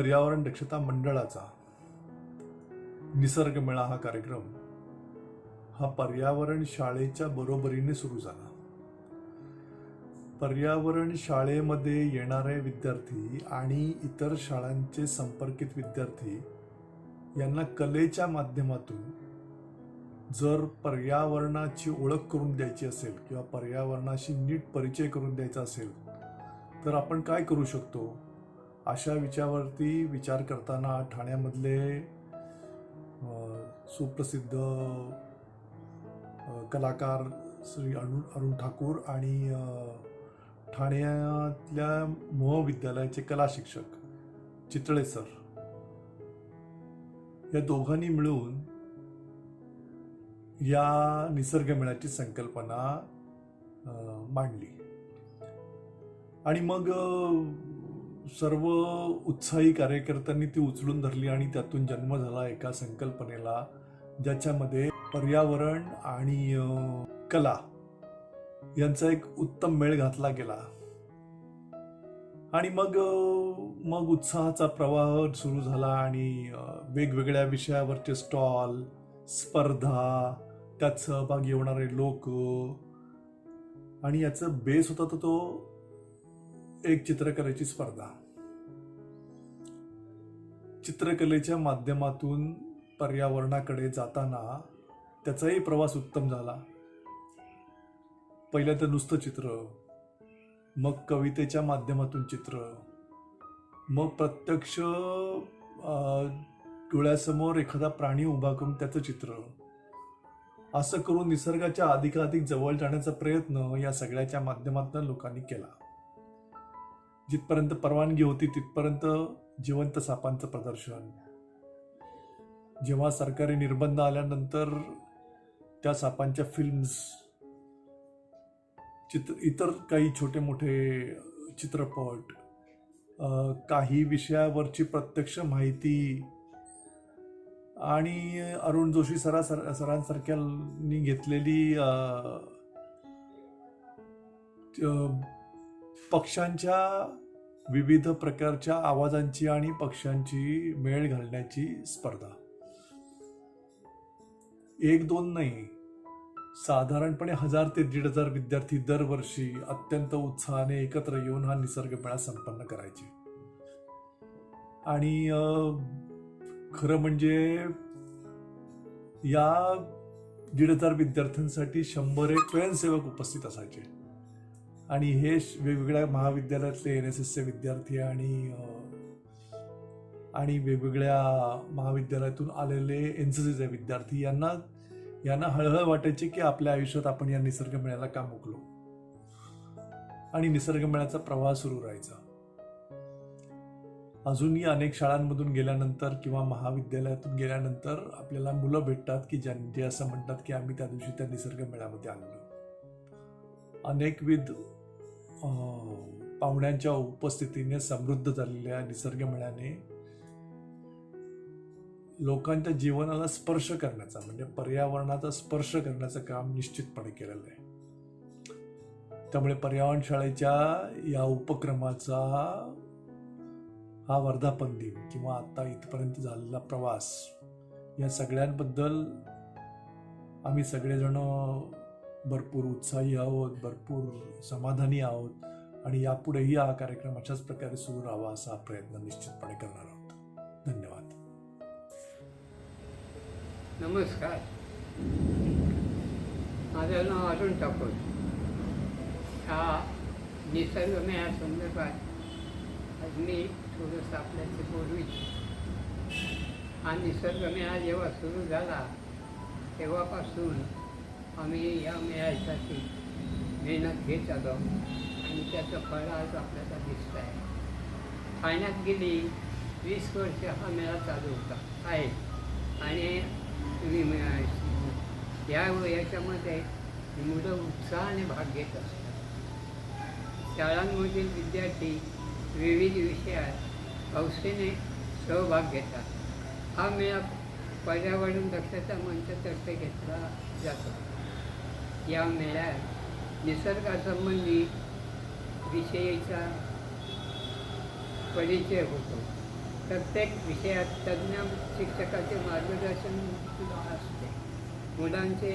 पर्यावरण दक्षता मंडळाचा निसर्ग मेळा हा कार्यक्रम हा पर्यावरण शाळेच्या बरोबरीने सुरू झाला. पर्यावरण शाळेमध्ये येणारे विद्यार्थी आणि इतर शाळांचे संपर्कित विद्यार्थी यांना कलेच्या माध्यमातून जर पर्यावरणाची ओळख करून द्यायची असेल किंवा पर्यावरणाशी नीट परिचय करून द्यायचा असेल तर आपण काय करू शकतो, अशा विचारावरती विचार करताना ठाण्यामधले सुप्रसिद्ध कलाकार श्री अरुण ठाकूर आणि ठाण्यातल्या महाविद्यालयाचे कला शिक्षक चितळे सर या दोघांनी मिळून या निसर्ग मेळ्याची संकल्पना मांडली आणि मग सर्व उत्साही कार्यकर्त्यांनी ती उचलून धरली आणि त्यातून जन्म झाला एका संकल्पनेला, ज्याच्यामध्ये पर्यावरण आणि कला यांचा एक उत्तम मेळ घातला गेला. आणि मग उत्साहाचा प्रवाह सुरू झाला आणि वेगवेगळ्या विषयावरचे स्टॉल, स्पर्धा, त्यात सहभागी होणारे लोक आणि याचा बेस होता तो एक चित्रकलेची स्पर्धा. चित्रकलेच्या माध्यमातून पर्यावरणाकडे जाताना त्याचाही प्रवास उत्तम झाला. पहिलं तर नुसतं चित्र, मग कवितेच्या माध्यमातून चित्र, मग प्रत्यक्ष डोळ्यासमोर एखादा प्राणी उभा करून त्याचं चित्र, असं करून निसर्गाच्या अधिकाधिक जवळ जाण्याचा प्रयत्न या सगळ्याच्या माध्यमातून लोकांनी केला. जिथपर्यंत परवानगी होती तिथपर्यंत जिवंत सापांचं प्रदर्शन, जेव्हा सरकारी निर्बंध आल्यानंतर त्या सापांच्या फिल्म्स, इतर काही छोटे मोठे चित्रपट, काही विषयावरची प्रत्यक्ष माहिती आणि अरुण जोशी सरांसारख्यांनी घेतलेली पक्ष्यांच्या विविध प्रकारच्या आवाजांची आणि पक्ष्यांची मेळ घालण्याची स्पर्धा. एक दोन नाही, साधारणपणे 1000 ते 1500 विद्यार्थी दरवर्षी अत्यंत उत्साहाने एकत्र येऊन हा निसर्ग मेळा संपन्न करायचे. आणि खरं म्हणजे या 1500 विद्यार्थ्यांसाठी 100 स्वयंसेवक उपस्थित असायचे आणि हे वेगवेगळ्या महाविद्यालयातले NSSचे विद्यार्थी आणि वेगवेगळ्या महाविद्यालयातून आलेले NCCचे विद्यार्थी यांना हळहळ वाटायची की आपल्या आयुष्यात आपण या निसर्ग मेळ्याला का मुकलो. आणि निसर्ग मेळ्याचा प्रवाह सुरू राहायचा. अजूनही अनेक शाळांमधून गेल्यानंतर किंवा महाविद्यालयातून गेल्यानंतर आपल्याला मुलं भेटतात की जे असं म्हणतात की आम्ही त्या दिवशी त्या निसर्ग मेळ्यामध्ये आलो. अनेकविध पाहुण्यांच्या उपस्थितीने समृद्ध झालेल्या निसर्ग मेळ्याने लोकांच्या जीवनाला स्पर्श करण्याचा, म्हणजे पर्यावरणाचा स्पर्श करण्याचं काम निश्चितपणे केलेलं आहे. त्यामुळे पर्यावरण शाळेच्या या उपक्रमाचा हा वर्धापन दिन किंवा आता इथपर्यंत झालेला प्रवास, या सगळ्यांबद्दल आम्ही सगळेजण भरपूर उत्साही आहोत, भरपूर समाधानी आहोत आणि यापुढेही हा कार्यक्रम अशाच प्रकारे सुरू राहावा असा प्रयत्न निश्चितपणे करणार आहोत. धन्यवाद. नमस्कार, माझं नाव अरुण ठाकूर. हा निसर्ग मेळा संदर्भात आज मी थोडंसं आपल्याशी बोलू इच्छितो. हा निसर्ग मेळा जेव्हा सुरू झाला तेव्हापासून आम्ही या मेळ्यासाठी मेहनत घेत आलो आणि त्याचं फळ आज आपल्याला दिसतं आहे. ठाण्यात गेली 20 वर्ष हा मेळा चालू होता आहे आणि याच्यामध्ये मुलं उत्साहाने भाग घेत असतात. शाळांमधील विद्यार्थी विविध विषयात हौसेने सहभाग घेतात. हा मेळा पर्यावरण दक्षता मंचातर्फे घेतला जातो. या मेळ्यात निसर्गासंबंधी विषयीचा परिचय होतो. प्रत्येक विषयात तज्ज्ञ शिक्षकाचे मार्गदर्शन असते. मुलांचे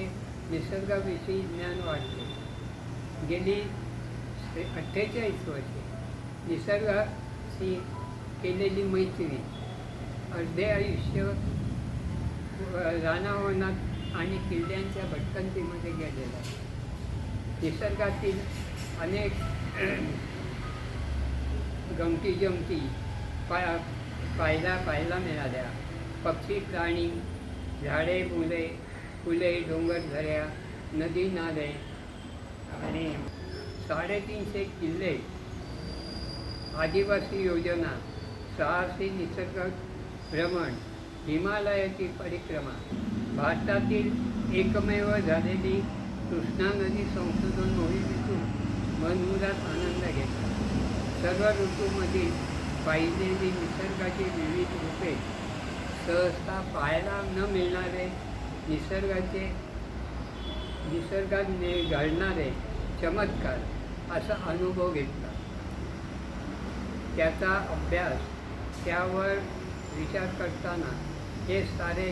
निसर्गाविषयी ज्ञान वाढते. गेली 48 वर्षे निसर्गाशी केलेली मैत्री, अर्धे आयुष्य रानावनात आणि किल्ल्यांच्या भटकंतीमध्ये गेलेलं आहे. निसर्गातील अनेक गमती जमती पाहायला मिळाल्या. पक्षी, प्राणी, झाडे, फुले, डोंगरदऱ्या, नदी, नाले आणि 350 किल्ले, आदिवासी योजना, साहसी निसर्ग भ्रमण, हिमालयाची परिक्रमा, भारतातील एकमेव झालेली कृष्णा नदी संशोधन मोहिमेतून मनमुराद आनंद घेतला. सर्व ऋतूमधील पाहिलेली निसर्गाची विविध रूपे, सहजता पाहायला न मिळणारे निसर्गात घडणारे चमत्कार असा अनुभव घेतला. त्याचा अभ्यास, त्यावर विचार करताना हे सारे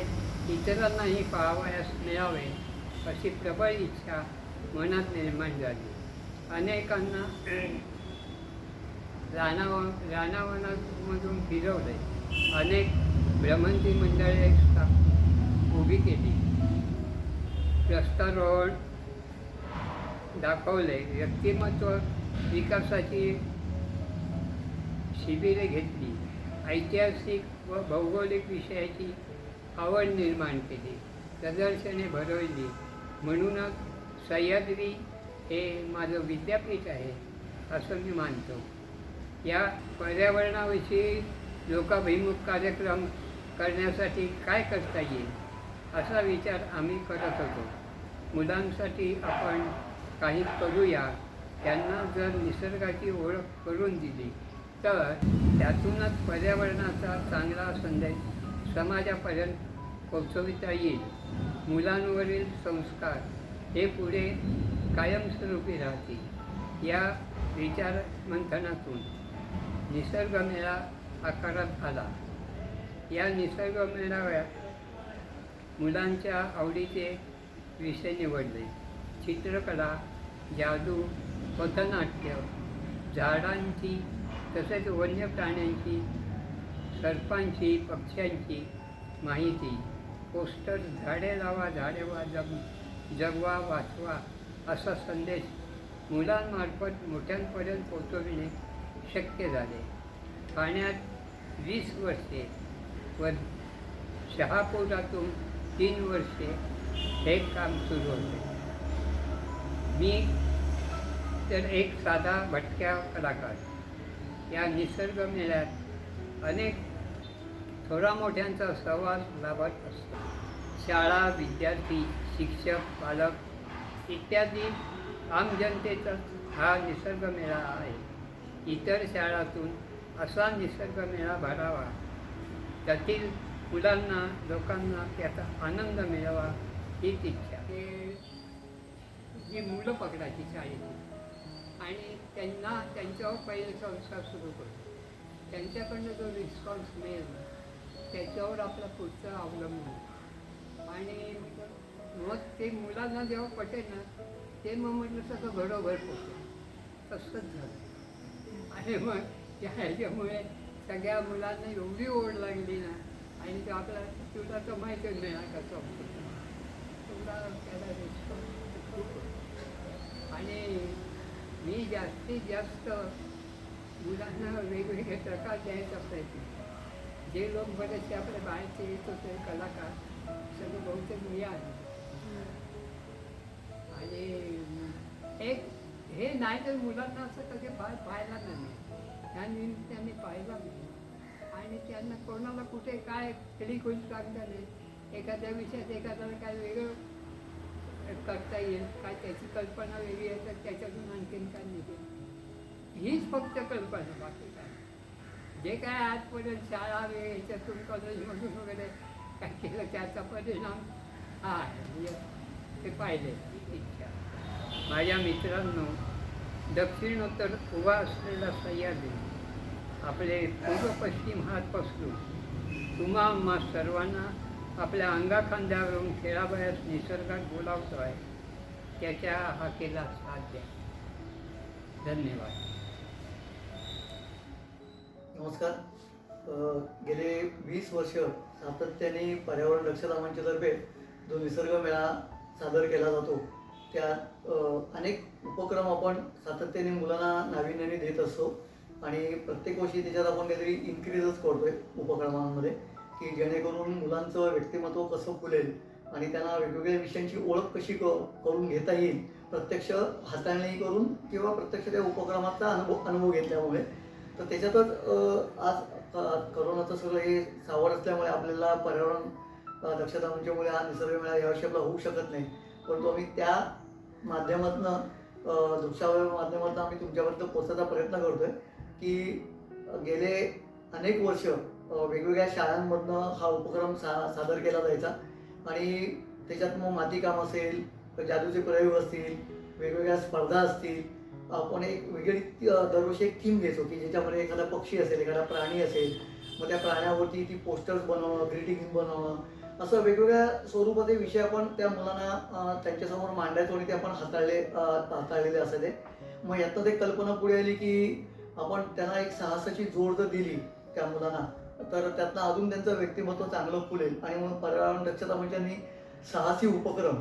इतरांनाही पाहावयास मिळावे अशी प्रबळ इच्छा मनात निर्माण झाली. अनेकांना रानावनामधून फिरवले. अनेक भ्रमंती मंडळे उभी केली. रस्तारोहण दाखवले. व्यक्तिमत्व विकासाची शिबिरे घेतली. ऐतिहासिक व भौगोलिक विषयाची आवड निर्माण केली. प्रदर्शने भरवली. म्हणूनच सह्याद्री हे माझं विद्यापीठ आहे असं मी मानतो. या पर्यावरणाविषयी लोकाभिमुख कार्यक्रम करण्यासाठी काय करता येईल असा विचार आम्ही करत होतो. मुलांसाठी आपण काही करूया. त्यांना जर निसर्गाची ओळख करून दिली तर त्यातूनच पर्यावरणाचा चांगला संदेश समाजापर्यंत पोचविता येईल. मुलांवरील संस्कार हे पुढे कायमस्वरूपी राहतील. या विचारमंथनातून निसर्गमेळा आकारात आला. या निसर्ग मेळाव्यात मुलांच्या आवडीचे विषय निवडले. चित्रकला, जादू, पथनाट्य, झाडांची तसेच वन्य प्राण्यांची, सर्पांची, पक्ष्यांची माहिती, पोस्टर, झाडे लावा, झाडे जगवा, वाचवा असा संदेश मुलांमार्फत मोठ्यांपर्यंत पोचविणे शक्य झाले. ठाण्यात 20 वर्षे व शहापुरातून 3 वर्षे हे काम सुरू होते. मी तर एक साधा भटक्या कलाकार. या निसर्ग मेळ्यात अनेक थोरा मोठ्यांचा सहवास लाभत असतो. शाळा, विद्यार्थी, शिक्षक, पालक इत्यादी आम जनतेचाच हा निसर्ग मेळा आहे. इतर शाळातून असा निसर्ग मेळा भरावा, त्यातील मुलांना, लोकांना त्याचा आनंद मिळावा हीच इच्छा. जी मुलं पकडायची शाळेची आणि त्यांच्यावर पहिले संस्कार सुरू करतो. त्यांच्याकडनं जो रिस्पॉन्स मिळेल त्याच्यावर आपला पुढचं अवलंबून. आणि मग ते मुलांना जेव्हा पटेल ना ते मग म्हटलं सगळं घरोघर पोचेल. तसंच झालं. आणि मग ह्याच्यामुळे सगळ्या मुलांना एवढी ओढ लागली ना. आणि तो तुला तर माहितीच नाही कसं तुला त्याला रिस्पॉन्स खूप होतो. आणि मी जास्तीत जास्त मुलांना वेगवेगळे प्रकार द्यायचा प्रयत्न. जे लोक बरेचसे आपल्या बाहेरचे येत होते कलाकार सगळं बहुतेक मी आहे. आणि हे नाही तर मुलांना असं कधी पाहायला नाही. त्यांनी पाहायला नाही. आणि त्यांना कोणाला कुठे काय खेळी खोली लागलं नाही. एखाद्या विषयात एखाद्याला काय वेगळं करता येईल काय त्याची कल्पना वेगळी आहे तर त्याच्यातून आणखीन काय निघेल हीच फक्त कल्पना. बाकी काय जे काय आजपर्यंत शाळा याच्यातून कॉलेजमधून वगैरे काय केलं त्याचा परिणाम हा आहे. म्हणजे ते पाहिले इच्छा. माझ्या मित्रांनो, दक्षिणोत्तर उभा असलेला सह्याद्री आपले पूर्व पश्चिम हात पसरून तुम्हा आम्हा सर्वांना आपल्या अंगाखांद्यावरून खेळावयास निसर्गात बोलावतो आहे, त्याच्या हाकेला साथ द्या. धन्यवाद. नमस्कार. गेले 20 वर्ष सातत्याने पर्यावरण दक्षता मंचातर्फे जो निसर्ग मेळा सादर केला जातो त्यात अनेक उपक्रम आपण सातत्याने मुलांना नाविन्याने देत असतो आणि प्रत्येक वर्षी त्याच्यात आपण काहीतरी इन्क्रीजच करतोय उपक्रमांमध्ये की जेणेकरून मुलांचं व्यक्तिमत्व कसं फुलेल आणि त्यांना वेगवेगळ्या विषयांची ओळख कशी करून घेता येईल, प्रत्यक्ष हाताळणी करून किंवा प्रत्यक्ष त्या उपक्रमाचा अनुभव घेतल्यामुळे. तर त्याच्यातच आज करोनाचं सगळं हे सावट असल्यामुळे आपल्याला पर्यावरण दक्षता मंचामुळे हा निसर्ग मेळा यावर्षी आपला होऊ शकत नाही, परंतु आम्ही त्या माध्यमातून दृश्यावरील माध्यमातून आम्ही तुमच्यापर्यंत पोहोचायचा प्रयत्न करतोय की गेले अनेक वर्ष वेगवेगळ्या शाळांमधनं हा उपक्रम सादर केला जायचा आणि त्याच्यात मग मातीकाम असेल, जादूचे प्रयोग असतील, वेगवेगळ्या स्पर्धा असतील, आपण एक वेगळी दरवर्षी एक थीम घ्यायचो की ज्याच्यामध्ये एखादा पक्षी असेल, एखादा प्राणी असेल, मग त्या प्राण्यावरती ती पोस्टर्स बनवणं, ग्रीटिंग्स बनवणं, असं वेगवेगळ्या स्वरूपाचे विषय आपण त्या मुलांना त्यांच्यासमोर मांडायचो आणि ते आपण हाताळलेले असायचे. मग यातनं ते कल्पना पुढे आली की आपण त्यांना एक साहसाची जोड जर दिली त्या मुलांना तर त्यातनं अजून त्यांचं व्यक्तिमत्व चांगलं फुलेल आणि मग पर्यावरण दक्षता मंचांनी साहसी उपक्रम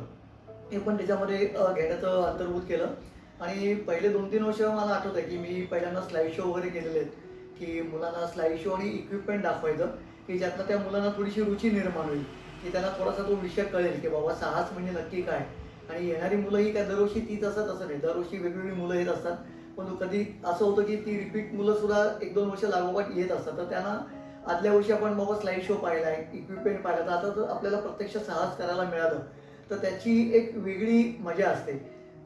हे पण त्याच्यामध्ये घेण्याचं अंतर्भूत केलं. आणि पहिले 2-3 वर्ष मला आठवत आहे की मी पहिल्यांदा स्लाईड शो वगैरे केलेले आहेत की मुलांना स्लाईड शो आणि इक्विपमेंट दाखवायचं की ज्यातनं त्या मुलांना थोडीशी रुची निर्माण होईल की त्यांना थोडासा तो विषय कळेल की बाबा साहस म्हणजे नक्की काय. आणि येणारी मुलं ही काय दरवर्षी तीच असतात असं नाही, दरवर्षी वेगवेगळी मुलं येत असतात, पण कधी असं होतं की ती रिपीट मुलं सुद्धा 1-2 वर्ष लागोपाठ येत असतात. तर त्यांना आदल्या वर्षी आपण बाबा स्लाईड शो पाहिला आहे, इक्विपमेंट पाहिला, तर आता जर आपल्याला प्रत्यक्ष साहस करायला मिळालं तर त्याची एक वेगळी मजा असते.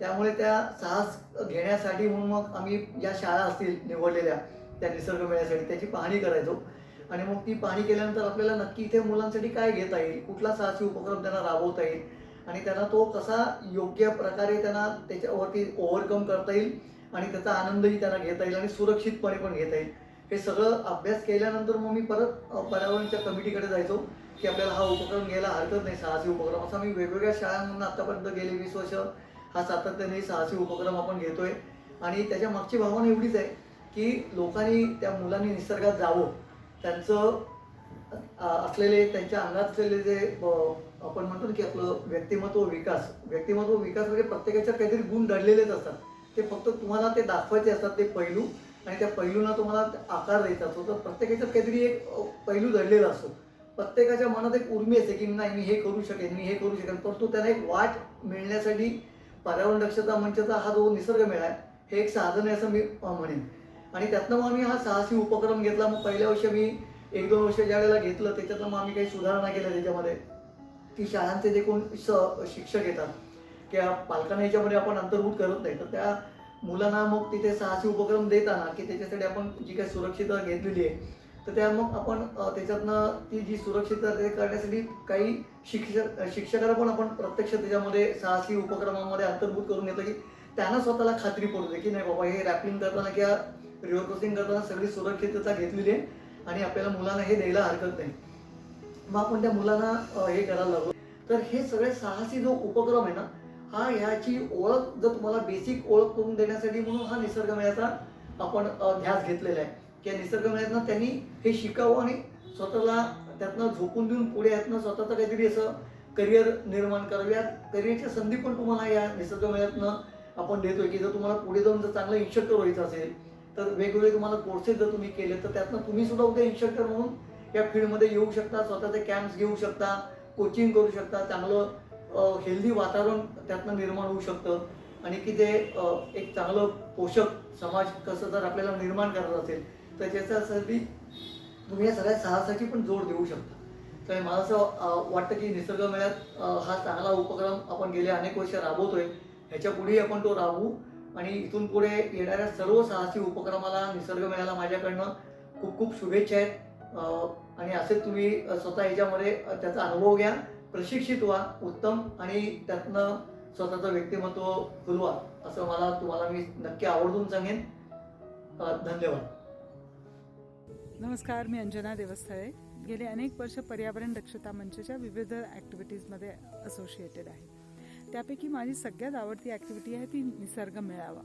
त्यामुळे त्या साहस घेण्यासाठी म्हणून मग आम्ही ज्या शाळा असतील निवडलेल्या त्या निसर्ग मेळ्यासाठी त्याची पाहणी करायचो आणि मग ती पाहणी केल्यानंतर आपल्याला नक्की इथे मुलांसाठी काय घेता येईल, कुठला साहसी उपक्रम त्यांना राबवता येईल आणि त्यांना तो कसा योग्य प्रकारे त्यांना त्याच्यावरती ओव्हरकम करता येईल आणि त्याचा आनंदही त्यांना घेता येईल आणि सुरक्षितपणे पण घेता येईल. हे सगळं अभ्यास केल्यानंतर मग मी परत पर्यावरणच्या कमिटीकडे जायचो की आपल्याला हा उपक्रम घ्यायला हरकत नाही, साहसी उपक्रम. असा मी वेगवेगळ्या शाळांमधून आतापर्यंत गेले 20 वर्ष हा सातत्याने साहसी उपक्रम आपण घेतोय आणि त्याच्या मागची भावना एवढीच आहे की लोकांनी त्या मुलांनी निसर्गात जावं, त्यांचं असलेले त्यांच्या अंगात असलेले जे आपण म्हणतो ना की आपलं व्यक्तिमत्व विकास म्हणजे प्रत्येकाच्या काहीतरी गुण दडलेलेच असतात, ते फक्त तुम्हाला ते दाखवायचे असतात ते पैलू आणि त्या पैलूंना तुम्हाला आकार द्यायचा असतो. तर प्रत्येकाच्यात काहीतरी एक पैलू दडलेला असतो, प्रत्येकाच्या मनात एक उर्मी असते की नाही मी हे करू शकेन, मी हे करू शकेन, परंतु त्यांना एक वाट मिळण्यासाठी पर्यावरण दक्षता मंचाचा हा जो निसर्ग मेळा आहे हे एक साधन आहे असं मी म्हणेन. आणि त्यातनं मग आम्ही हा साहसी उपक्रम घेतला. मग पहिल्या वर्षी मी 1-2 वर्ष ज्या वेळेला घेतलं त्याच्यातनं मग आम्ही काही सुधारणा केल्या त्याच्यामध्ये की शाळांचे जे कोण शिक्षक येतात किंवा पालकांना याच्यामध्ये आपण अंतर्भूत करत नाही, तर त्या मुलांना मग तिथे साहसी उपक्रम देताना की त्याच्यासाठी आपण जी काही सुरक्षितता घेतलेली आहे तर त्या मग आपण त्याच्यातनं ती जी सुरक्षितता करण्यासाठी काही शिक्षकाला पण आपण प्रत्यक्ष त्याच्यामध्ये साहसी उपक्रमामध्ये अंतर्भूत करून घेतलं की त्यांना स्वतःला खात्री पडू दे की नाही बाबा हे रॅपलिंग करताना किंवा रिव्हर क्रॉसिंग करताना सगळी सुरक्षितता घेतलेली आहे आणि आपल्याला मुलांना हे द्यायला हरकत नाही. मग आपण त्या मुलांना हे करायला लागलो. तर हे सगळे साहसी जो उपक्रम आहे ना हा ह्याची ओळख जर तुम्हाला बेसिक ओळख करून देण्यासाठी म्हणून हा निसर्ग मेळ्याचा आपण ध्यास घेतलेला आहे की निसर्ग मेळ्यातनं त्यांनी हे शिकावं आणि स्वतःला त्यातनं झोपून देऊन पुढे यातनं स्वतःचं काहीतरी असं करिअर निर्माण करावं. या करिअरच्या संधी पण तुम्हाला या निसर्ग मेळ्यातनं आपण देतोय की जर तुम्हाला पुढे जाऊन जर चांगलं इन्स्ट्रक्टर व्हायचं असेल तर वेगवेगळे तुम्हाला कोर्सेस जर तुम्ही केले तर त्यातनं तुम्ही सुद्धा उद्या इन्स्ट्रक्टर म्हणून या फील्डमध्ये येऊ शकता, स्वतःचे कॅम्प्स घेऊ शकता, कोचिंग करू शकता, चांगलं हेल्दी वातावरण त्यातनं निर्माण होऊ शकतं आणि की ते एक चांगलं पोषक समाज कसं जर आपल्याला निर्माण करायचं असेल तर त्याच्यासाठी तुम्ही या सगळ्या साहसाची पण जोड देऊ शकता. तर मला असं वाटतं की निसर्ग मेळ्यात हा चांगला उपक्रम आपण गेले अनेक वर्ष राबवतोय, ह्याच्या पुढेही आपण तो राबवू आणि इथून पुढे येणाऱ्या सर्व साहसी उपक्रमाला निसर्ग मेळ्याला माझ्याकडनं खूप खूप शुभेच्छा आहेत आणि असेच तुम्ही स्वतः ह्याच्यामध्ये त्याचा अनुभव घ्या, प्रशिक्षित व्हा, उत्तम आणि त्यातनं स्वतःचं व्यक्तिमत्व फुलवा असं मला तुम्हाला मी नक्की आवर्जून सांगेन. धन्यवाद. नमस्कार, मी अंजना देवस्थळे. गेले अनेक वर्ष पर्यावरण दक्षता मंचच्या विविध ॲक्टिव्हिटीजमध्ये असोसिएटेड आहे. त्यापैकी माझी सगळ्यात आवडती ॲक्टिव्हिटी आहे ती निसर्ग मेळावा.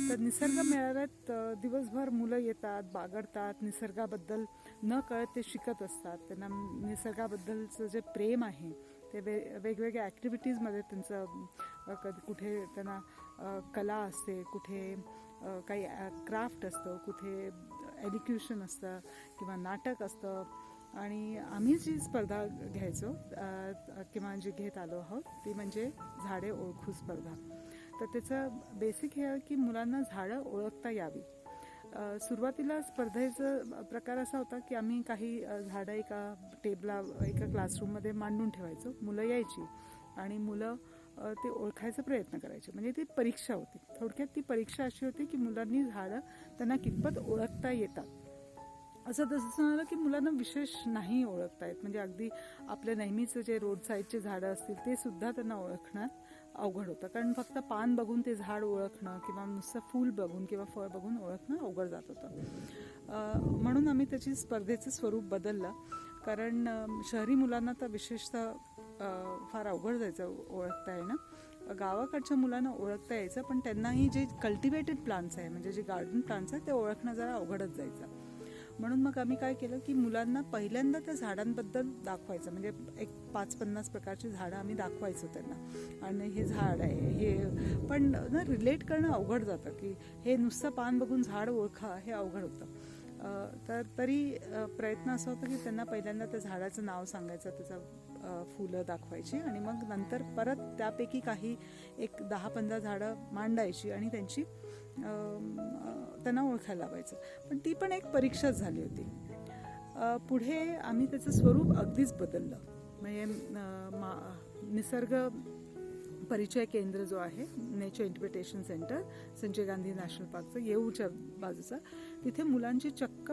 तर निसर्ग मेळाव्यात दिवसभर मुलं येतात, बागडतात, निसर्गाबद्दल न कळत ते शिकत असतात. त्यांना निसर्गाबद्दलचं जे प्रेम आहे ते वेगवेगळ्या ॲक्टिव्हिटीजमध्ये त्यांचं कुठे त्यांना कला असते, कुठे काही क्राफ्ट असतं, कुठे एलिक्युशन असतं किंवा नाटक असतं. आणि आम्ही जी स्पर्धा घ्यायचो किंवा जी घेत आलो आहोत ती म्हणजे झाडे ओळखू स्पर्धा. तर त्याचं बेसिक हे आहे की मुलांना झाडं ओळखता यावी. सुरुवातीला स्पर्धेचा प्रकार असा होता की आम्ही काही झाडं एका क्लासरूममध्ये मांडून ठेवायचो. मुलं यायची आणि मुलं ते ओळखायचा प्रयत्न करायचे. म्हणजे ती परीक्षा होती. थोडक्यात ती परीक्षा अशी होती की मुलांनी झाडं त्यांना कितपत ओळखता येतात. असं तसं झालं की मुलांना विशेष नाही ओळखता येत. म्हणजे अगदी आपल्या नेहमीचं जे रोड साईडचे झाडं असतील ते सुद्धा त्यांना ओळखणं अवघड होतं. कारण फक्त पान बघून ते झाड ओळखणं किंवा नुसतं फूल बघून किंवा फळ बघून ओळखणं अवघड जात होतं. म्हणून आम्ही त्याची स्पर्धेचं स्वरूप बदललं. कारण शहरी मुलांना तर विशेषतः फार अवघड जायचं ओळखता येणं. गावाकडच्या मुलांना ओळखता यायचं, पण त्यांनाही जे कल्टिवेटेड प्लांट्स आहे म्हणजे जे गार्डन प्लांट्स आहेत ते ओळखणं जरा अवघडच जायचं. म्हणून मग आम्ही काय केलं की मुलांना पहिल्यांदा त्या झाडांबद्दल दाखवायचं. म्हणजे एक 5-50 प्रकारची झाडं आम्ही दाखवायचो त्यांना. आणि हे झाड आहे हे, पण ना रिलेट करणं अवघड जातं की हे नुसतं पान बघून झाड ओळखा हे अवघड होतं. तर तरी प्रयत्न असा होता की त्यांना पहिल्यांदा त्या झाडाचं नाव सांगायचं, त्याचं फुलं दाखवायची आणि मग नंतर परत त्यापैकी काही एक 10-15 झाडं मांडायची आणि त्यांची त्यांना ओळखायला लावायचं. पण ती पण एक परीक्षाच झाली होती. पुढे आम्ही त्याचं स्वरूप अगदीच बदललं. म्हणजे निसर्ग परिचय केंद्र जो आहे, nature interpretation centre, Sanjay Gandhi national पार्कचं येऊच्या बाजूचा, तिथे मुलांची चक्क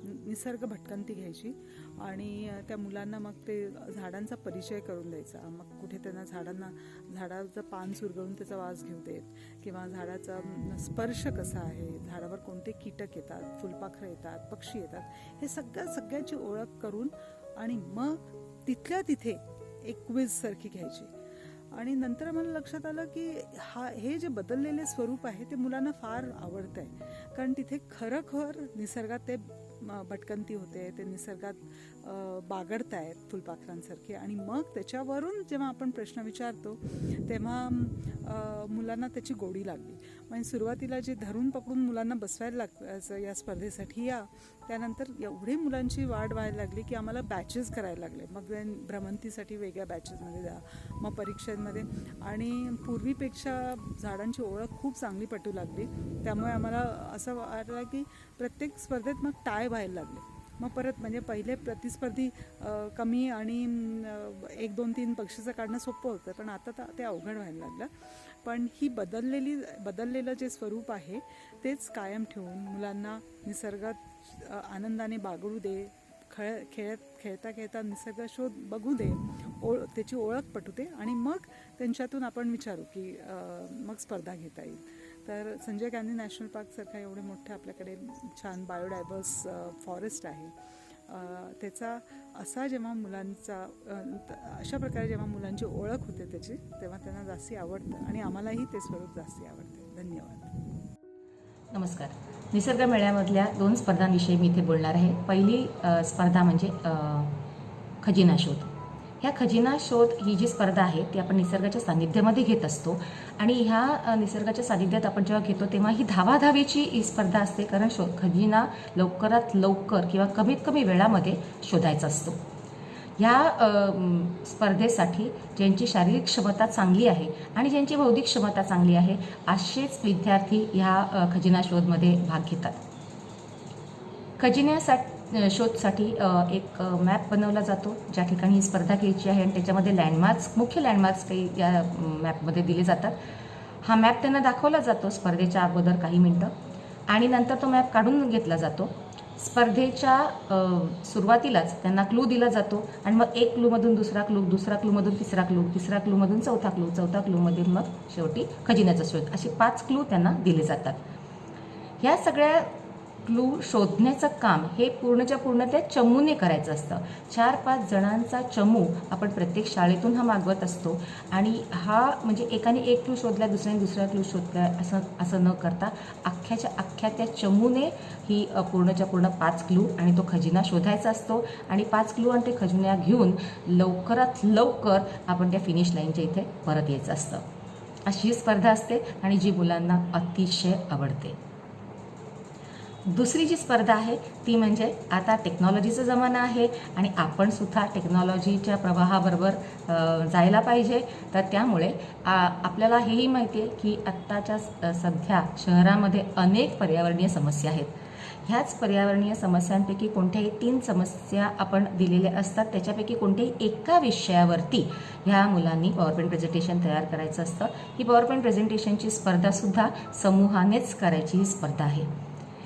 निसर्ग भटकंती घ्यायची आणि त्या मुलांना मग ते झाडांचा परिचय करून द्यायचा. मग कुठे त्यांना झाडाचं पान सुरगळून त्याचा वास घेऊ देत किंवा झाडाचा स्पर्श कसा आहे, झाडावर कोणते कीटक येतात, फुलपाखरं येतात, पक्षी येतात, हे सगळ्याची ओळख करून आणि मग तिथल्या तिथे एक क्विझसारखी घ्यायची. आणि नंतर आम्हाला लक्षात आलं की हे जे बदललेले स्वरूप आहे ते मुलांना फार आवडतं आहे. कारण तिथे खरोखर निसर्गात ते भटकंती होते, ते निसर्गात बागडतायत फुलपाखरांसारखे. आणि मग त्याच्यावरून जेव्हा आपण प्रश्न विचारतो तेव्हा मुलांना त्याची गोडी लागली. म्हणजे सुरुवातीला जे धरून पकडून मुलांना बसवायला लागतं या स्पर्धेसाठी त्यानंतर एवढी मुलांची वाढ व्हायला लागली की आम्हाला बॅचेस करायला लागले. मग भ्रमंतीसाठी वेगळ्या बॅचेसमध्ये जा, मग परीक्षांमध्ये. आणि पूर्वीपेक्षा झाडांची ओळख खूप चांगली पटू लागली. त्यामुळे आम्हाला असं वाटलं की प्रत्येक स्पर्धेत मग टाय व्हायला लागले. मग परत म्हणजे पहिले प्रतिस्पर्धी कमी आणि 1-2-3 बक्षिसं काढणं सोपं होतं, पण आता ते अवघड व्हायला लागलं. पण ही बदललेलं जे स्वरूप आहे तेच कायम ठेवून मुलांना निसर्गात आनंदाने बागडू दे, खेळता खेळता निसर्ग शोध बघू दे, त्याची ओळख पटू दे आणि मग त्यांच्यातून आपण विचारू की मग स्पर्धा घेता येईल. तर संजय गांधी नॅशनल पार्कसारखा एवढे मोठे आपल्याकडे छान बायोडायव्हर्स फॉरेस्ट आहे, त्याचा अशा प्रकारे जेव्हा मुलांची ओळख होते त्याची, तेव्हा त्यांना जास्ती आवडतं आणि आम्हालाही ते स्वरूप जास्ती आवडते. धन्यवाद. नमस्कार. निसर्ग मेळ्यामधल्या 2 स्पर्धांविषयी मी इथे बोलणार आहे. पहिली स्पर्धा म्हणजे खजिना शोध. ह्या खजिना शोध ही जी स्पर्धा आहे ती आपण निसर्गाच्या सानिध्यामध्ये घेत असतो आणि ह्या निसर्गाच्या सानिध्यात आपण जेव्हा घेतो तेव्हा ही धावाधावीची ही स्पर्धा असते. कारण खजिना लवकरात लवकर किंवा कमीत कमी वेळामध्ये शोधायचा असतो. ह्या स्पर्धेसाठी ज्यांची शारीरिक क्षमता चांगली आहे आणि ज्यांची बौद्धिक क्षमता चांगली आहे असेच विद्यार्थी ह्या खजिना शोधमध्ये भाग घेतात. शोधसाठी एक मॅप बनवला जातो ज्या ठिकाणी ही स्पर्धा घ्यायची आहे आणि त्याच्यामध्ये मुख्य लँडमार्क्स काही या मॅपमध्ये दिले जातात. हा मॅप त्यांना दाखवला जातो स्पर्धेच्या अगोदर काही मिनटं आणि नंतर तो मॅप काढून घेतला जातो. स्पर्धेच्या सुरुवातीलाच त्यांना क्लू दिला जातो आणि मग एक क्लूमधून दुसरा क्लूमधून तिसरा क्लूमधून चौथा क्लूमधून मग शेवटी खजिन्याचा शोध, असे 5 क्लू त्यांना दिले जातात. ह्या सगळ्या क्लू शोधण्याचं काम हे पूर्णच्या पूर्ण त्या चमूने करायचं असतं. 4-5 जणांचा चमू आपण प्रत्येक शाळेतून हा मागवत असतो आणि हा म्हणजे एकाने एक क्लू शोधला, दुसऱ्याने दुसरा क्लू शोधला असं न करता अख्ख्याच्या अख्ख्या त्या चमूने ही पूर्णच्या पूर्ण 5 क्लू आणि तो खजिना शोधायचा असतो आणि 5 क्लू आणि ते खजिना घेऊन लवकरात लवकर आपण त्या फिनिश लाईनच्या इथे परत यायचं असतं. अशी स्पर्धा असते आणि जी मुलांना अतिशय आवडते. दुसरी जी स्पर्धा आहे ती म्हणजे आता टेक्नॉलॉजीचा जमाना आहे आणि आपण सुद्धा टेक्नॉलॉजीच्या प्रवाहाबरोबर जायला पाहिजे. तर त्यामुळे आपल्याला हेही माहिती आहे की आत्ताच्या सध्या शहरामध्ये अनेक पर्यावरणीय समस्या आहेत. ह्याच पर्यावरणीय समस्यांपैकी कोणत्याही 3 समस्या आपण दिलेल्या असतात. त्याच्यापैकी कोणत्याही एका विषयावरती ह्या मुलांनी पॉवरपॉईंट प्रेझेंटेशन तयार करायचं असतं. ही पॉवरपॉईंट प्रेझेंटेशनची स्पर्धासुद्धा समूहानेच करायची ही स्पर्धा आहे.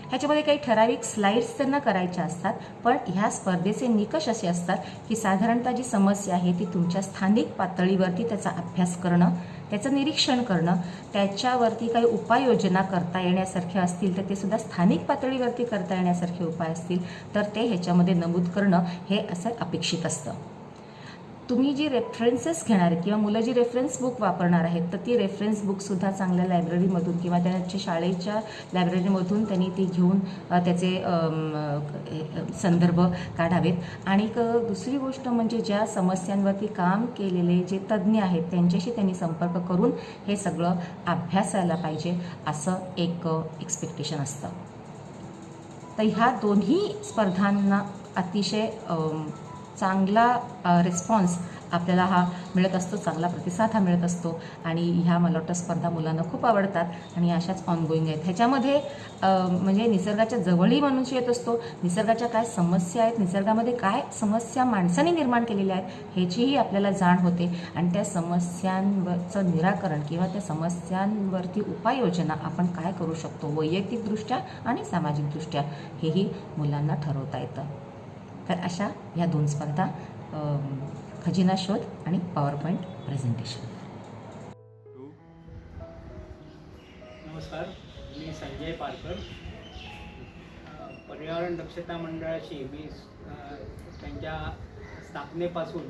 ह्याच्यामध्ये काही ठराविक स्लाईड्स त्यांना करायच्या असतात, पण ह्या स्पर्धेचे निकष असे असतात की साधारणतः जी समस्या आहे ती तुमच्या स्थानिक पातळीवरती त्याचा अभ्यास करणं, त्याचं निरीक्षण करणं, त्याच्यावरती काही उपाययोजना करता येण्यासारख्या असतील तर ते सुद्धा स्थानिक पातळीवरती करता येण्यासारखे उपाय असतील तर ते ह्याच्यामध्ये नमूद करणं हे असं अपेक्षित असतं. तुम्ही जी रेफरन्सेस घेणार आहेत किंवा मुलं जी रेफरन्स बुक वापरणार आहेत तर ती रेफरन्स बुकसुद्धा चांगल्या लायब्ररीमधून किंवा त्यांच्या शाळेच्या लायब्ररीमधून त्यांनी ती घेऊन त्याचे संदर्भ काढावेत. आणि दुसरी गोष्ट म्हणजे ज्या समस्यांवरती काम केलेले जे तज्ज्ञ आहेत त्यांच्याशी त्यांनी संपर्क करून हे सगळं अभ्यासायला पाहिजे असं एक एक्सपेक्टेशन असतं. तर ह्या दोन्ही स्पर्धांना अतिशय चांगला रिस्पॉन्स आपल्याला हा मिळत असतो, चांगला प्रतिसाद हा मिळत असतो आणि ह्या मला वाटतं स्पर्धा मुलांना खूप आवडतात आणि अशाच ऑनगोईंग आहेत. ह्याच्यामध्ये म्हणजे निसर्गाच्या जवळही मनुष्य येत असतो, निसर्गाच्या काय समस्या आहेत, निसर्गामध्ये काय समस्या माणसाने निर्माण केलेल्या आहेत ह्याचीही आपल्याला जाण होते आणि त्या समस्यांवरचं निराकरण किंवा त्या समस्यांवरती उपाययोजना आपण काय करू शकतो वैयक्तिकदृष्ट्या आणि सामाजिकदृष्ट्या हेही मुलांना ठरवता येतं. तर अशा ह्या 2 स्पर्धा खजिना शोध आणि पॉवरपॉईंट प्रेझेंटेशन. नमस्कार, मी संजय पारकर. पर्यावरण दक्षता मंडळाशी मी त्यांच्या स्थापनेपासून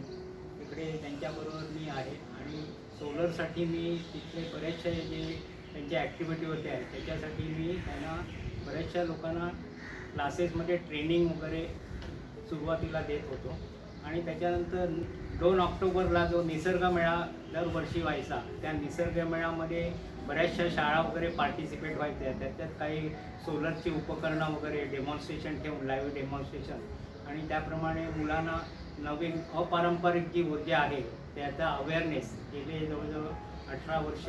इकडे त्यांच्याबरोबर मी आहे आणि सोलरसाठी मी तिथले बरेचसे जे त्यांच्या ॲक्टिव्हिटी होत्या त्याच्यासाठी मी त्यांना बऱ्याचशा लोकांना क्लासेसमध्ये ट्रेनिंग वगैरे सुरुवातीला देत होतो आणि त्याच्यानंतर 2 ऑक्टोबरला जो निसर्ग मेळा दरवर्षी व्हायचा त्या निसर्ग मेळामध्ये बऱ्याचशा शाळा वगैरे पार्टिसिपेट व्हायच्या. त्याच्यात काही सोलरची उपकरणं वगैरे डेमॉन्स्ट्रेशन ठेवून लाईव्ह डेमॉन्स्ट्रेशन आणि त्याप्रमाणे मुलांना नवीन अपारंपरिक जी ऊर्जा आहे त्याचा अवेअरनेस गेले जवळजवळ 18 वर्ष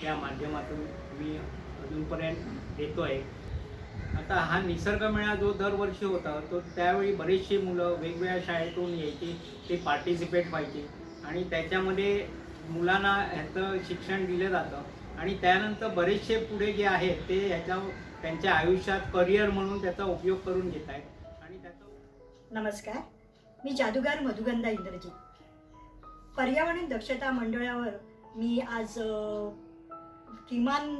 त्या माध्यमातून मी अजूनपर्यंत देतो आहे. आता हा निसर्ग मेळा जो दरवर्षी होता तो त्यावेळी बरीचशी मुलं वेगवेगळ्या शाळेतून यायची, ते पार्टिसिपेट व्हायची आणि त्याच्यामध्ये मुलांना ह्याचं शिक्षण दिलं जातं आणि त्यानंतर बरेचसे पुढे जे आहेत ते ह्याच्या त्यांच्या आयुष्यात करिअर म्हणून त्याचा उपयोग करून घेत आहेत आणि त्याचा. नमस्कार, मी जादूगार मधुगंधा इंद्रजीत. पर्यावरण दक्षता मंडळावर मी आज किमान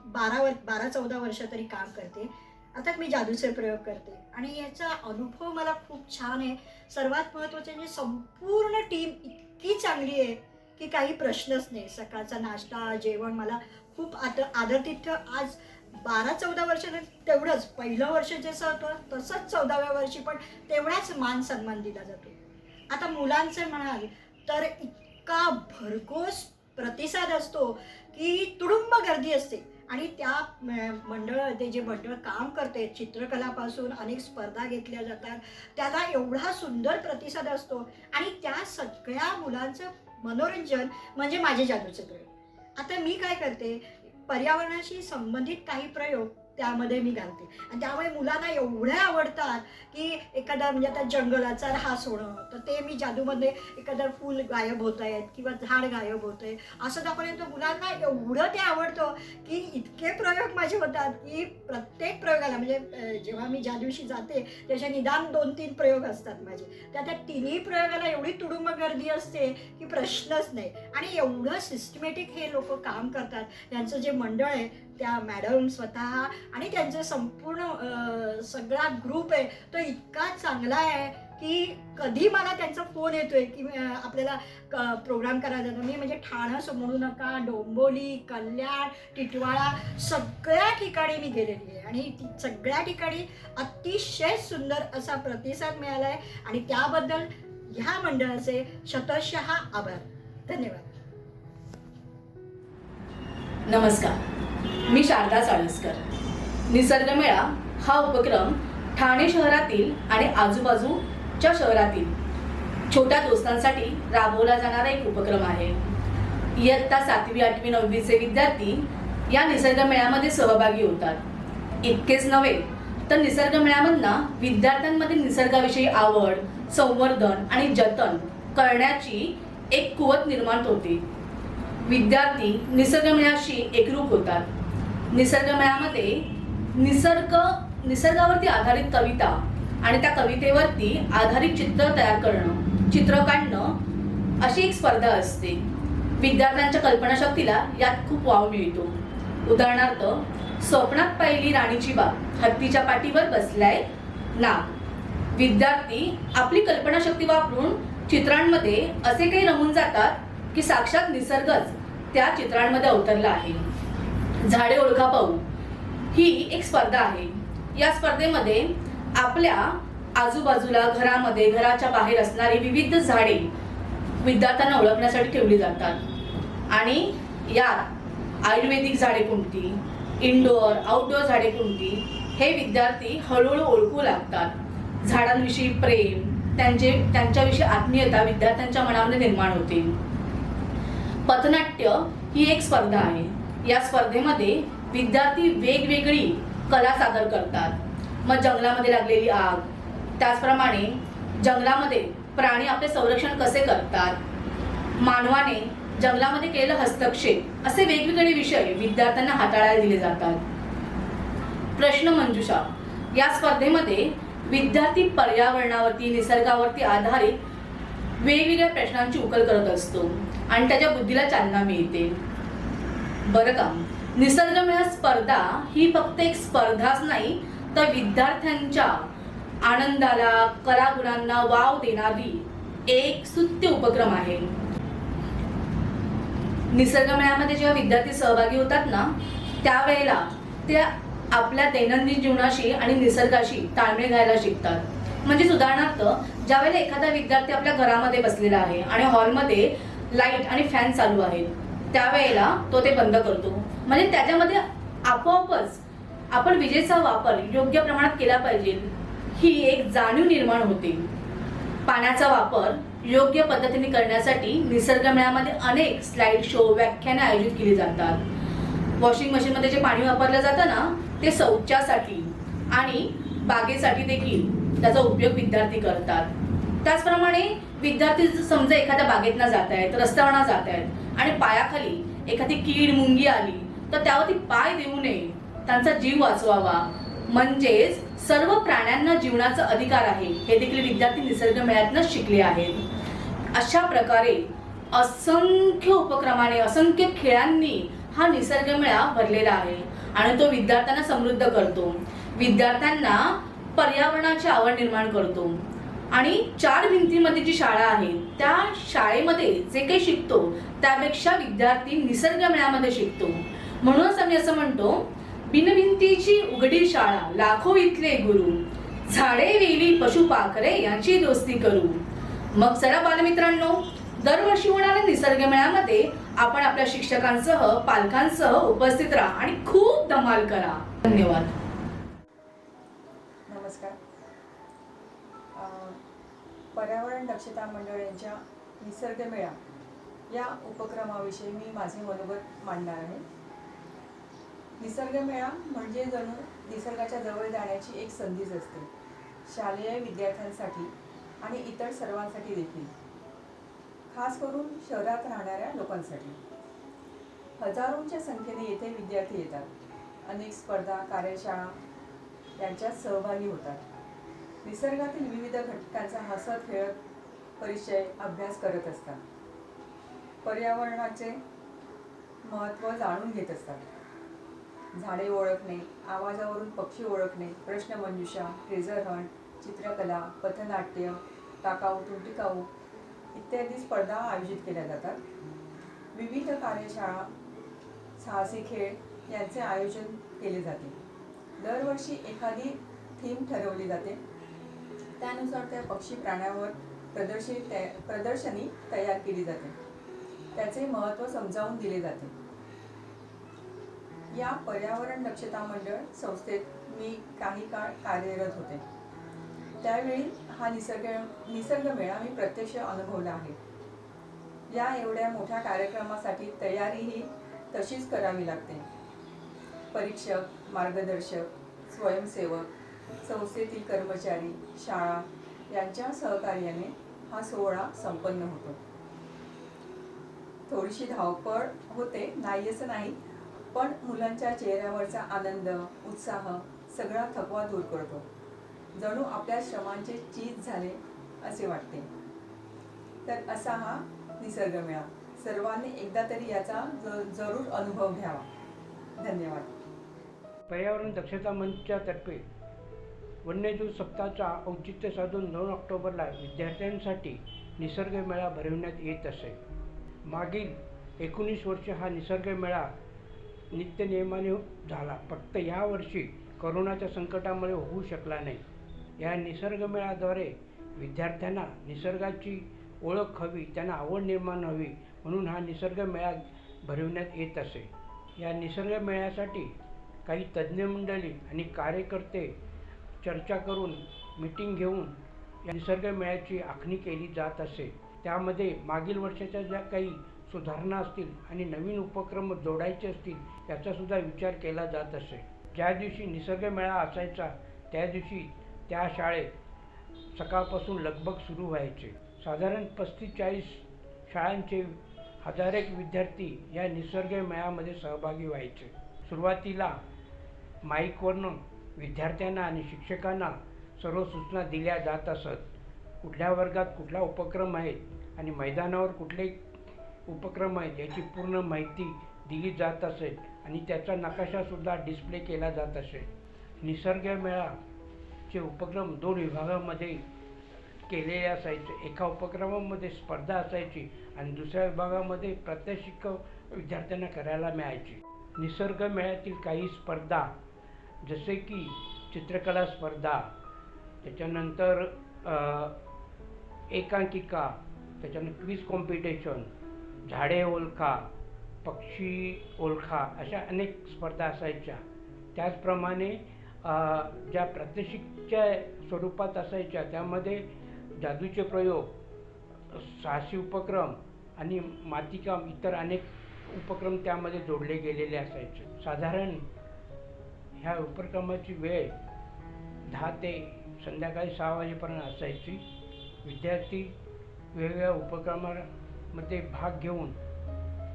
12-14 वर्ष तरी काम करते. अर्थात मी जादूचे प्रयोग करते आणि याचा अनुभव मला खूप छान आहे. सर्वात महत्त्वाचे म्हणजे संपूर्ण टीम इतकी चांगली आहे की काही प्रश्नच नाही. सकाळचा नाश्ता जेवण मला खूप आदरातिथ्य आज 12-14 वर्ष तेवढंच पहिलं वर्ष जसं होतं तसंच 14व्या वर्षी पण तेवढाच मान सन्मान दिला जातो. आता मुलांचं म्हणाल तर इतका भरघोस प्रतिसाद असतो की तुडुंब गर्दी असते आणि त्या ते जे मंडळ काम करते चित्रकलापासून अनेक स्पर्धा घेतल्या जातात त्याला एवढा सुंदर प्रतिसाद असतो आणि त्या सगळ्या मुलांचं मनोरंजन म्हणजे माझे जादूचे प्रयोग. आता मी काय करते, पर्यावरणाशी संबंधित काही प्रयोग त्यामध्ये मी घालते आणि त्यामुळे मुलांना एवढ्या आवडतात की एखादा म्हणजे आता जंगलाचा ऱ्हास होणं तर ते मी जादूमध्ये एखादं फूल गायब होत आहेत किंवा झाड गायब होत आहे असं दाखवल्यानंतर मुलांना एवढं ते आवडतं की इतके प्रयोग माझे होतात की प्रत्येक प्रयोगाला म्हणजे जेव्हा मी ज्या दिवशी जाते त्याच्या निदान 2-3 प्रयोग असतात माझे. त्या 3ही प्रयोगाला एवढी तुडुंब गर्दी असते की प्रश्नच नाही आणि एवढं सिस्टमॅटिक हे लोक काम करतात. यांचं जे मंडळ आहे त्या मॅडम स्वतः आणि त्यांचं संपूर्ण सगळा ग्रुप आहे तो इतका चांगला आहे की कधी मला त्यांचा फोन येतोय की आपल्याला प्रोग्राम करायचा आहे. मी म्हणजे ठाणं म्हणू नका, डोंबिवली, कल्याण, टिटवाळा सगळ्या ठिकाणी मी गेलेली आहे आणि सगळ्या ठिकाणी अतिशय सुंदर असा प्रतिसाद मिळाला आहे आणि त्याबद्दल ह्या मंडळाचे शतशः आभार. धन्यवाद. नमस्कार, मी शारदा साळस्कर. निसर्ग मेळा हा उपक्रम ठाणे शहरातील आणि आजूबाजूच्या शहरातील छोट्या दोस्तांसाठी राबवला जाणारा एक उपक्रम आहे. इयत्ता 7वी, 8वी, 9वीचे विद्यार्थी या निसर्ग मेळ्यामध्ये सहभागी होतात. इतकेच नव्हे तर निसर्ग मेळ्यामधनं विद्यार्थ्यांमध्ये निसर्गाविषयी आवड, संवर्धन आणि जतन करण्याची एक कुवत निर्माण होते. विद्यार्थी निसर्ग मेळ्याशी एकरूप होतात. निसर्ग मेळ्यामध्ये निसर्गावरती आधारित कविता आणि त्या कवितेवरती आधारित चित्र तयार करणं, चित्र काढणं अशी एक स्पर्धा असते. विद्यार्थ्यांच्या कल्पनाशक्तीला यात खूप वाव मिळतो. उदाहरणार्थ, स्वप्नात पाहिली राणीची बाग, हत्तीच्या पाठीवर बसलाय नाग. विद्यार्थी आपली कल्पनाशक्ती वापरून चित्रांमध्ये असे काही रमून जातात की साक्षात निसर्गच त्या चित्रांमध्ये अवतरला आहे. झाडे ओळखा पाहू ही एक स्पर्धा आहे. या स्पर्धेमध्ये आपल्या आजूबाजूला, घरामध्ये, घराच्या बाहेर असणारी विविध झाडे विद्यार्थ्यांना ओळखण्यासाठी ठेवली जातात आणि यात आयुर्वेदिक झाडे कोणती, इनडोअर आउटडोअर झाडे कोणती हे विद्यार्थी हळूहळू ओळखू लागतात. झाडांविषयी प्रेम, त्यांच्याविषयी आत्मीयता विद्यार्थ्यांच्या मनामध्ये निर्माण होते. पथनाट्य ही एक स्पर्धा आहे. या स्पर्धेमध्ये विद्यार्थी वेगवेगळी कला सादर करतात. मग जंगलामध्ये लागलेली आग, त्याचप्रमाणे जंगलामध्ये प्राणी आपले संरक्षण कसे करतात, मानवाने जंगलामध्ये केलेला हस्तक्षेप असे वेगवेगळे विषय विद्यार्थ्यांना हाताळायला दिले जातात. प्रश्न मंजुषा या स्पर्धेमध्ये विद्यार्थी पर्यावरणावरती, निसर्गावरती आधारित वेगवेगळ्या प्रश्नांची उकल करत असतो आणि त्याच्या बुद्धीला चालना मिळते. बरं का, निसर्ग मेळा स्पर्धा ही फक्त एक स्पर्धाच नाही तर विद्यार्थ्यांच्या आनंदाला, कलागुणांना वाव देणारी एक स्तुत्य उपक्रम आहे. निसर्ग मेळ्यामध्ये जेव्हा विद्यार्थी सहभागी होतात ना, त्यावेळेला ते आपल्या दैनंदिन जीवनाशी आणि निसर्गाशी ताळमेळ घालायला शिकतात. म्हणजे उदाहरणार्थ, ज्यावेळेला एखादा विद्यार्थी आपल्या घरामध्ये बसलेला आहे आणि हॉलमध्ये लाईट आणि फॅन चालू आहेत, त्यावेळेला तो ते बंद करतो. म्हणजे त्याच्यामध्ये आपोआपच आपण विजेचा वापर योग्य प्रमाणात केला पाहिजे ही एक जाणीव निर्माण होते. पाण्याचा वापर योग्य पद्धतीने करण्यासाठी निसर्ग मेळ्यामध्ये अनेक स्लाइड शो, व्याख्याने आयोजित केली जातात. वॉशिंग मशीनमध्ये जे पाणी वापरलं जातं ना, ते शौचासाठी आणि बागेसाठी देखील त्याचा उपयोग विद्यार्थी करतात. त्याचप्रमाणे विद्यार्थी समजा एखाद्या बागेतनं जात आहेत, रस्त्यावरनं जात आहेत आणि पायाखाली एखादी कीड, मुंगी आली तर त्यावरती पाय देऊ नये, त्यांचा जीव वाचवावा. म्हणजेच सर्व प्राण्यांना जीवनाचा अधिकार आहे हे देखील विद्यार्थी निसर्ग मेळ्यातनं शिकले आहेत. अशा प्रकारे असंख्य उपक्रमाने, असंख्य खेळांनी हा निसर्ग मेळा भरलेला आहे आणि तो विद्यार्थ्यांना समृद्ध करतो. विद्यार्थ्यांना पर्यावरणाची आवड निर्माण करतो आणि 4 भिंतीमध्ये जी शाळा आहे त्या शाळेमध्ये जे काही शिकतो त्यापेक्षा विद्यार्थी निसर्ग मेळ्यामध्ये शिकतो. म्हणूनच आम्ही असं म्हणतो, बिनभिंतीची उघडी शाळा, लाखो इथले गुरु, झाडे वेली पशुपाखरे यांची दोस्ती करू. मग चला बालमित्रांनो, दरवर्षी होणाऱ्या निसर्ग मेळ्यामध्ये आपण आपल्या शिक्षकांसह, पालकांसह उपस्थित राहा आणि खूप धमाल करा. धन्यवाद. नमस्कार. पर्यावरण दक्षता मंडळ यांच्या निसर्ग मेळा या उपक्रमाविषयी मी माझे मनोगत मांडणार आहे. निसर्ग मेळा म्हणजे जणू निसर्गाच्या जवळ जाण्याची एक संधीच असते, शालेय विद्यार्थ्यांसाठी आणि इतर सर्वांसाठी देखील, खास करून शहरात राहणाऱ्या लोकांसाठी. हजारोंच्या संख्येने येथे विद्यार्थी येतात. अनेक स्पर्धा, कार्यशाळा यांच्यात सहभागी होतात. निसर्गातील विविध घटकांचा हसत खेळत परिचय, अभ्यास करत असतात. पर्यावरणाचे महत्त्व जाणून घेत असतात. झाडे ओळखणे, आवाजावरून पक्षी ओळखणे, प्रश्नमंजुषा, ट्रेझर हंट, चित्रकला, पथनाट्य, टाकाऊ टिकाऊ इत्यादी स्पर्धा आयोजित केल्या जातात. विविध कार्यशाळा, साहसी खेळ यांचे आयोजन केले जाते. दरवर्षी एखादी थीम ठरवली जाते. त्यानुसार त्या पक्षी प्राण्यावर प्रदर्शनी तयार केली जाते. त्याचे महत्त्व समजावून दिले जाते. या पर्यावरण दक्षता मंडळ संस्थेत मी काही काळ कार्यरत होते. त्यावेळी हा निसर्ग मेळा मी प्रत्यक्ष अनुभवला आहे. या एवढ्या मोठ्या कार्यक्रमासाठी तयारीही तशीच करावी लागते. परीक्षक, मार्गदर्शक, स्वयंसेवक, संस्थेतील कर्मचारी, शाळा यांच्या सहकार्याने हा सोहळा संपन्न होतो. थोडीशी धावपळ होते, नाही असं नाही, पण मुलांच्या चेहऱ्यावरचा आनंद, उत्साह सगळा थकवा दूर करतो. जणू आपल्या श्रमांचे चीज झाले असे वाटते. तर असा हा निसर्ग मेळा. सर्वांनी एकदा तरी याचा जरूर अनुभव घ्यावा. धन्यवाद. पर्यावरण दक्षता मंचातर्फे वन्यजीव सप्ताहाचा औचित्य साधून 2 ऑक्टोबरला विद्यार्थ्यांसाठी निसर्ग मेळा भरविण्यात येत असे. मागील 19 वर्षे हा निसर्ग मेळा नित्यनियमाने झाला. फक्त यावर्षी करोनाच्या संकटामुळे होऊ शकला नाही. या निसर्ग मेळ्याद्वारे विद्यार्थ्यांना निसर्गाची ओळख हवी, त्यांना आवड निर्माण हवी म्हणून हा निसर्ग मेळा भरविण्यात येत असे. या निसर्ग मेळ्यासाठी काही तज्ज्ञ मंडळी आणि कार्यकर्ते चर्चा करून मीटिंग घेऊन या निसर्ग मेळ्याची आखणी केली जात असे. त्यामध्ये मागील वर्षाच्या ज्या काही सुधारणा असतील आणि नवीन उपक्रम जोडायचे असतील याचासुद्धा विचार केला जात असे. ज्या दिवशी निसर्ग मेळा असायचा त्या दिवशी त्या शाळेत सकाळपासून लगबग सुरू व्हायचे. साधारण 35-40 शाळांचे 1000 विद्यार्थी या निसर्ग मेळ्यामध्ये सहभागी व्हायचे. सुरुवातीला माईकवरून विद्यार्थ्यांना आणि शिक्षकांना सर्व सूचना दिल्या जात असत. कुठल्या वर्गात कुठला उपक्रम आहे आणि मैदानावर कुठले उपक्रम आहेत याची पूर्ण माहिती दिली जात असेल आणि त्याचा नकाशासुद्धा डिस्प्ले केला जात असेल. निसर्ग मेळाचे उपक्रम 2 विभागामध्ये केलेले असायचे. एका उपक्रमामध्ये स्पर्धा असायची आणि दुसऱ्या विभागामध्ये प्रात्यक्षिक विद्यार्थ्यांना करायला मिळायची. निसर्ग मेळ्यातील काही स्पर्धा जसे की चित्रकला स्पर्धा, त्याच्यानंतर एकांकिका, त्याच्यानंतर क्विज कॉम्पिटिशन, झाडे ओळखा, पक्षी ओळखा अशा अनेक स्पर्धा असायच्या. त्याचप्रमाणे ज्या प्रात्यक्षिकच्या स्वरूपात असायच्या त्यामध्ये जादूचे प्रयोग, साहसी उपक्रम आणि मातीकाम इतर अनेक उपक्रम त्यामध्ये जोडले गेलेले असायचे. साधारण ह्या उपक्रमाची वेळ 10 ते संध्याकाळी 6 वाजेपर्यंत असायची. विद्यार्थी वेगवेगळ्या उपक्रमामध्ये भाग घेऊन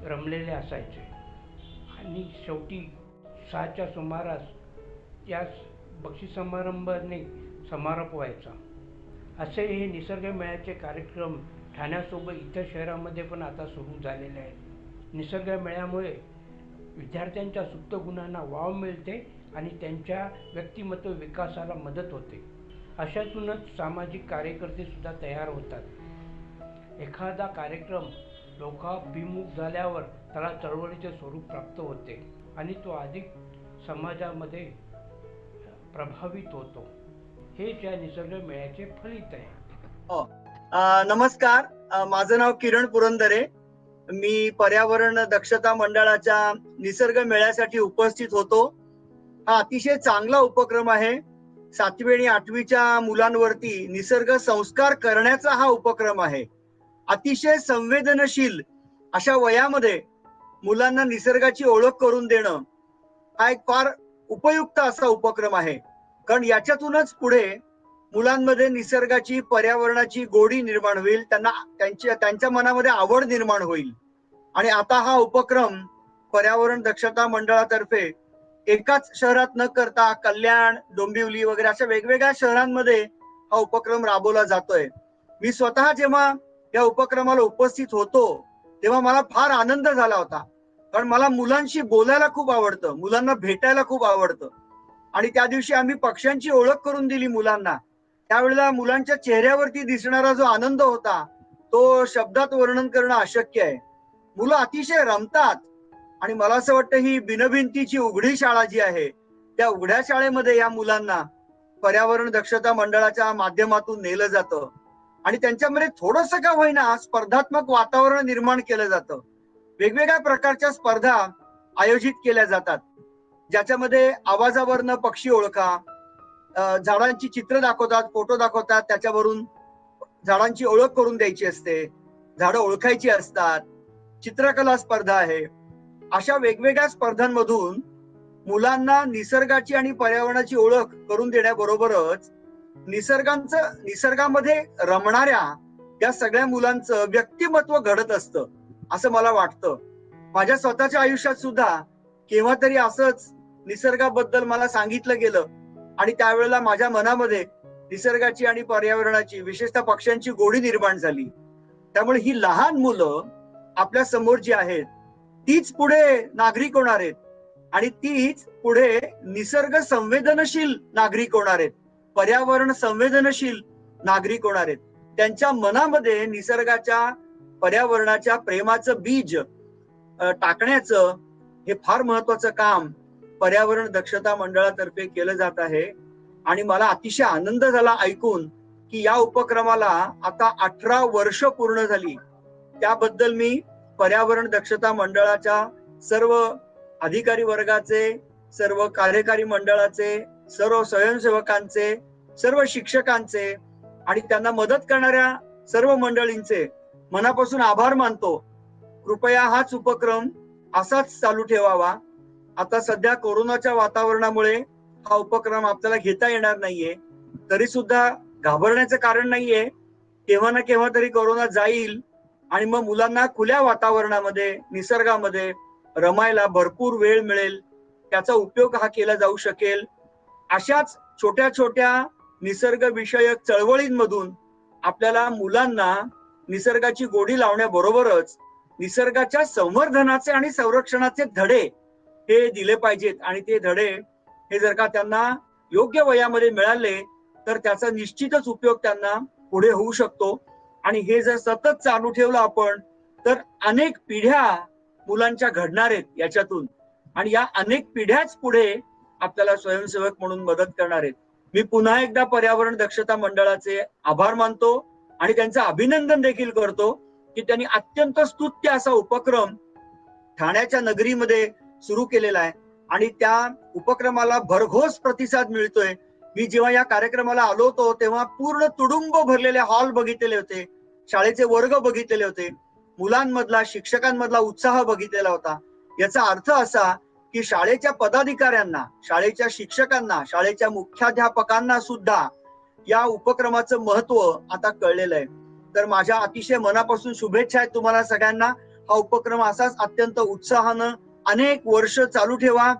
रमलेले असायचे आणि शेवटी 6च्या सुमारास या बक्षीस समारंभाने समारोप व्हायचा. असे हे निसर्ग मेळ्याचे कार्यक्रम ठाण्यासोबत इतर शहरामध्ये पण आता सुरू झालेले आहेत. निसर्ग मेळ्यामुळे विद्यार्थ्यांच्या सुप्त गुणांना वाव मिळते आणि त्यांच्या व्यक्तिमत्व विकासाला मदत होते. अशातूनच सामाजिक कार्यकर्ते सुद्धा तयार होतात. एखादा कार्यक्रम लोकाभिमुख झाल्यावर त्याला चळवळीचे स्वरूप प्राप्त होते आणि तो अधिक समाजामध्ये प्रभावित होतो. हेच या निसर्ग मेळ्याचे फलित आहे. नमस्कार, माझं नाव किरण पुरंदरे. मी पर्यावरण दक्षता मंडळाच्या निसर्ग मेळ्यासाठी उपस्थित होतो. हा अतिशय चांगला उपक्रम आहे. 7वी आणि 8वीच्या मुलांवरती निसर्ग संस्कार करण्याचा हा उपक्रम आहे. अतिशय संवेदनशील अशा वयामध्ये मुलांना निसर्गाची ओळख करून देणं हा एक फार उपयुक्त असा उपक्रम आहे. कारण याच्यातूनच पुढे मुलांमध्ये निसर्गाची, पर्यावरणाची गोडी निर्माण होईल, त्यांना त्यांच्या मनामध्ये आवड निर्माण होईल. आणि आता हा उपक्रम पर्यावरण दक्षता मंडळातर्फे एकाच शहरात न करता कल्याण, डोंबिवली वगैरे अशा वेगवेगळ्या शहरांमध्ये हा उपक्रम राबवला जातोय. मी स्वतः जेव्हा या उपक्रमाला उपस्थित होतो तेव्हा मला फार आनंद झाला होता. कारण मला मुलांशी बोलायला खूप आवडतं, मुलांना भेटायला खूप आवडतं. आणि त्या दिवशी आम्ही पक्ष्यांची ओळख करून दिली मुलांना. त्यावेळेला मुलांच्या चेहऱ्यावरती दिसणारा जो आनंद होता तो शब्दात वर्णन करणं अशक्य आहे. मुलं अतिशय रमतात. आणि मला असं वाटतं ही बिनभिंतीची उघडी शाळा जी आहे त्या उघड्या शाळेमध्ये या मुलांना पर्यावरण दक्षता मंडळाच्या माध्यमातून नेलं जातं आणि त्यांच्यामध्ये थोडंसं का होईना स्पर्धात्मक वातावरण निर्माण केलं जातं. वेगवेगळ्या प्रकारच्या स्पर्धा आयोजित केल्या जातात, ज्याच्यामध्ये आवाजावरनं पक्षी ओळखा, झाडांची चित्र दाखवतात, फोटो दाखवतात, त्याच्यावरून झाडांची ओळख करून द्यायची असते, झाडं ओळखायची असतात, चित्रकला स्पर्धा आहे. अशा वेगवेगळ्या स्पर्धांमधून मुलांना निसर्गाची आणि पर्यावरणाची ओळख करून देण्याबरोबरच निसर्गामध्ये रमणाऱ्या या सगळ्या मुलांचं व्यक्तिमत्व घडत असतं असं मला वाटतं. माझ्या स्वतःच्या आयुष्यात सुद्धा केव्हा तरी असंच निसर्गाबद्दल मला सांगितलं गेलं आणि त्यावेळेला माझ्या मनामध्ये निसर्गाची आणि पर्यावरणाची विशेषतः पक्ष्यांची गोडी निर्माण झाली. त्यामुळे ही लहान मुलं आपल्या समोर जी आहेत तीच पुढे नागरिक होणार आहेत आणि तीच पुढे निसर्ग संवेदनशील नागरिक होणार आहेत, पर्यावरण संवेदनशील नागरिक होणार आहेत. त्यांच्या मनामध्ये निसर्गाच्या पर्यावरणाच्या प्रेमाचं बीज टाकण्याचं हे फार महत्वाचं काम पर्यावरण दक्षता मंडळातर्फे केलं जात आहे. आणि मला अतिशय आनंद झाला ऐकून की या उपक्रमाला आता 18 वर्ष पूर्ण झाली. त्याबद्दल मी पर्यावरण दक्षता मंडळाच्या सर्व अधिकारी वर्गाचे, सर्व कार्यकारी मंडळाचे, सर्व स्वयंसेवकांचे, सर्व शिक्षकांचे आणि त्यांना मदत करणाऱ्या सर्व मंडळींचे मनापासून आभार मानतो. कृपया हाच उपक्रम असाच चालू ठेवावा. आता सध्या कोरोनाच्या वातावरणामुळे हा उपक्रम आपल्याला घेता येणार नाहीये, तरी सुद्धा घाबरण्याचं कारण नाहीये. केव्हा ना केव्हा तरी कोरोना जाईल आणि मग मुलांना खुल्या वातावरणामध्ये निसर्गामध्ये रमायला भरपूर वेळ मिळेल, त्याचा उपयोग हा केला जाऊ शकेल. अशाच छोट्या छोट्या निसर्ग विषयक चळवळींमधून आपल्याला मुलांना निसर्गाची गोडी लावण्याबरोबरच निसर्गाच्या संवर्धनाचे आणि संरक्षणाचे धडे हे दिले पाहिजेत. आणि ते धडे हे जर का त्यांना योग्य वयामध्ये मिळाले तर त्याचा निश्चितच उपयोग त्यांना पुढे होऊ शकतो. आणि हे जर सतत चालू ठेवलं आपण तर अनेक पिढ्या मुलांच्या घडणार आहेत याच्यातून आणि या अनेक पिढ्याच पुढे आपल्याला स्वयंसेवक म्हणून मदत करणार आहेत. मी पुन्हा एकदा पर्यावरण दक्षता मंडळाचे आभार मानतो आणि त्यांचं अभिनंदन देखील करतो की त्यांनी अत्यंत स्तुत्य असा उपक्रम ठाण्याच्या नगरीमध्ये सुरू केलेला आहे आणि त्या उपक्रमाला भरघोस प्रतिसाद मिळतोय. मी जेव्हा या कार्यक्रमाला आलो होतो तेव्हा पूर्ण तुडुंब भरलेले हॉल बघितलेले होते, शाळेचे वर्ग बघितलेले होते, मुलांमधला शिक्षकांमधला उत्साह बघितलेला होता. याचा अर्थ असा की शाळेच्या पदाधिकाऱ्यांना, शाळेच्या शिक्षकांना, शाळेच्या मुख्याध्यापकांना सुद्धा या उपक्रमाचं महत्व आता कळलेलं आहे. तर माझ्या अतिशय मनापासून शुभेच्छा आहेत तुम्हाला सगळ्यांना. हा उपक्रम असाच अत्यंत उत्साहानं अनेक वर्ष चालू ठेवा.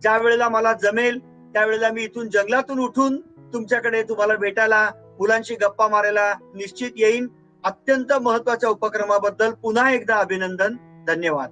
ज्या वेळेला मला जमेल त्यावेळेला मी इथून जंगलातून उठून तुमच्याकडे तुम्हाला भेटायला, मुलांशी गप्पा मारायला निश्चित येईन. अत्यंत महत्वाच्या उपक्रमाबद्दल पुन्हा एकदा अभिनंदन. धन्यवाद.